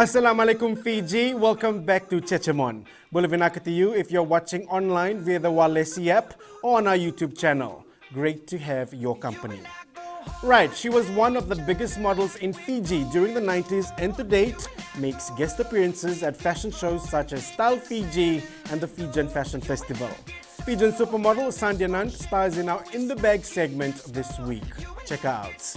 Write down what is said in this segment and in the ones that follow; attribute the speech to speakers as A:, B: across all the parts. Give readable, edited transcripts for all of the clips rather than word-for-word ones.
A: Assalamualaikum Fiji, welcome back to Jejemon. Boleh vinaka to you if you're watching online via the Walesi app or on our YouTube channel. Great to have your company. Right, she was one of the biggest models in Fiji during the 90s and to date makes guest appearances at fashion shows such as Style Fiji and the Fijian Fashion Festival. Fijian Supermodel Sandhya Nand stars in our In the Bag segment this week. Check her out.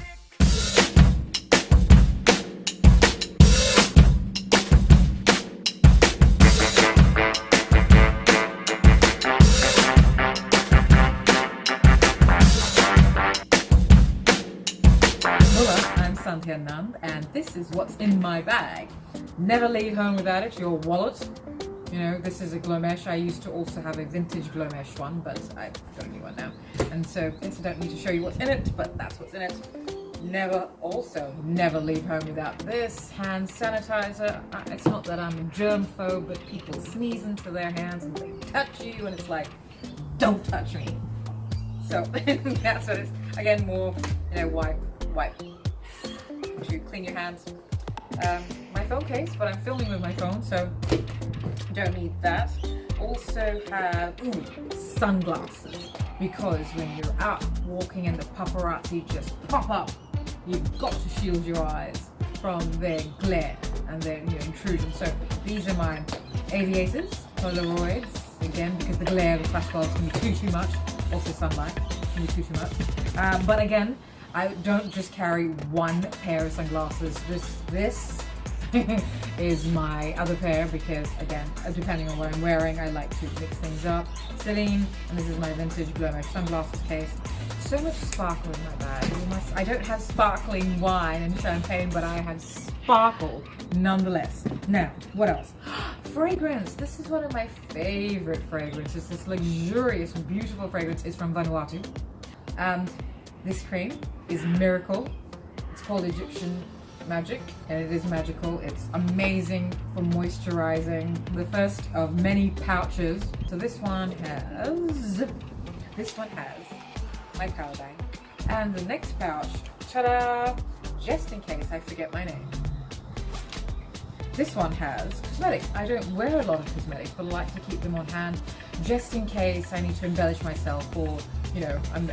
B: I'm Sandhya Nand and this is what's in my bag. Never leave home without it, your wallet. You know, this is a glomesh. I used to also have a vintage glomesh one, but I've got a new one now. And so, yes, I don't need to show you what's in it, but that's what's in it. Never leave home without this hand sanitizer. It's not that I'm a germphobe, but people sneeze into their hands and they touch you and it's like, don't touch me. So that's what it's, again, more, you know, wipe to clean your hands. My phone case, but I'm filming with my phone, so don't need that. Also have sunglasses, because when you're out walking and the paparazzi just pop up, you've got to shield your eyes from their glare and their intrusion. So these are my aviators, Polaroids, again because the glare of the flash bulbs can be too much. Also sunlight can be too much. But again, I don't just carry one pair of sunglasses. This is my other pair because, again, depending on what I'm wearing, I like to mix things up. Celine, and this is my vintage glomesh sunglasses case. So much sparkle in my bag. I don't have sparkling wine and champagne, but I have sparkle nonetheless. Now, what else? Fragrance. This is one of my favorite fragrances. This luxurious, beautiful fragrance is from Vanuatu. And this cream is Miracle. It's called Egyptian Magic, and it is magical. It's amazing for moisturizing. The first of many pouches. So this one has my power bank, and the next pouch, ta-da! Just in case I forget my name. This one has cosmetics. I don't wear a lot of cosmetics, but I like to keep them on hand just in case I need to embellish myself, or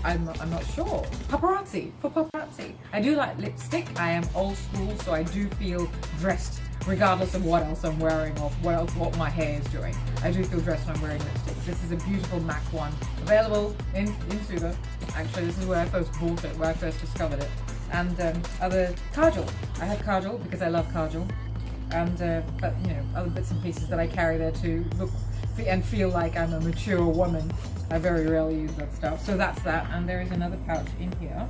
B: I'm not sure. Paparazzi, for paparazzi. I do like lipstick. I am old school, so I do feel dressed regardless of what else I'm wearing or what my hair is doing. I do feel dressed when I'm wearing lipstick. This is a beautiful MAC one, available in Suva. Actually, this is where I first bought it, where I first discovered it. And other kajal. I have kajal because I love kajal. And but other bits and pieces that I carry there to look and feel like I'm a mature woman. I very rarely use that stuff. So that's that. And there is another pouch in here,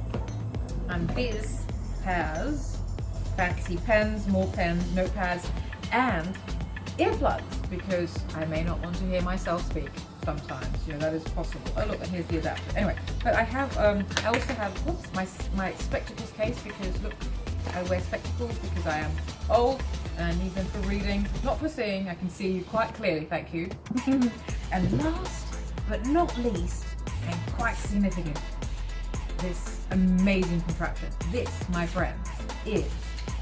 B: and this has fancy pens, more pens, notepads, and earplugs, because I may not want to hear myself speak sometimes. That is possible. Oh look, and here's the adapter. Anyway, but I have I also have my spectacles case, because look, I wear spectacles because I am old and I need them for reading, not for seeing. I can see you quite clearly, thank you. And last but not least, and quite significant, this amazing contraption. This, my friends, is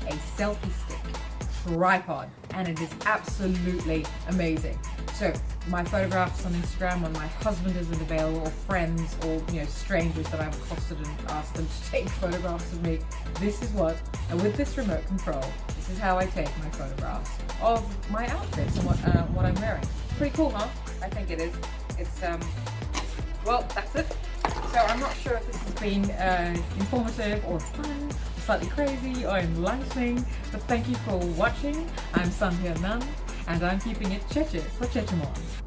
B: a selfie stick tripod, and it is absolutely amazing. So my photographs on Instagram when my husband isn't available, or friends, or strangers that I've accosted and asked them to take photographs of me, this is what, and with this remote control, this is how I take my photographs of my outfits and what I'm wearing. Pretty cool, huh? I think it is. It's well, that's it. So I'm not sure if this has been informative or fun, or slightly crazy or enlightening, but thank you for watching. I'm Sandhya Nand, and I'm keeping it Cheche for Jejemon.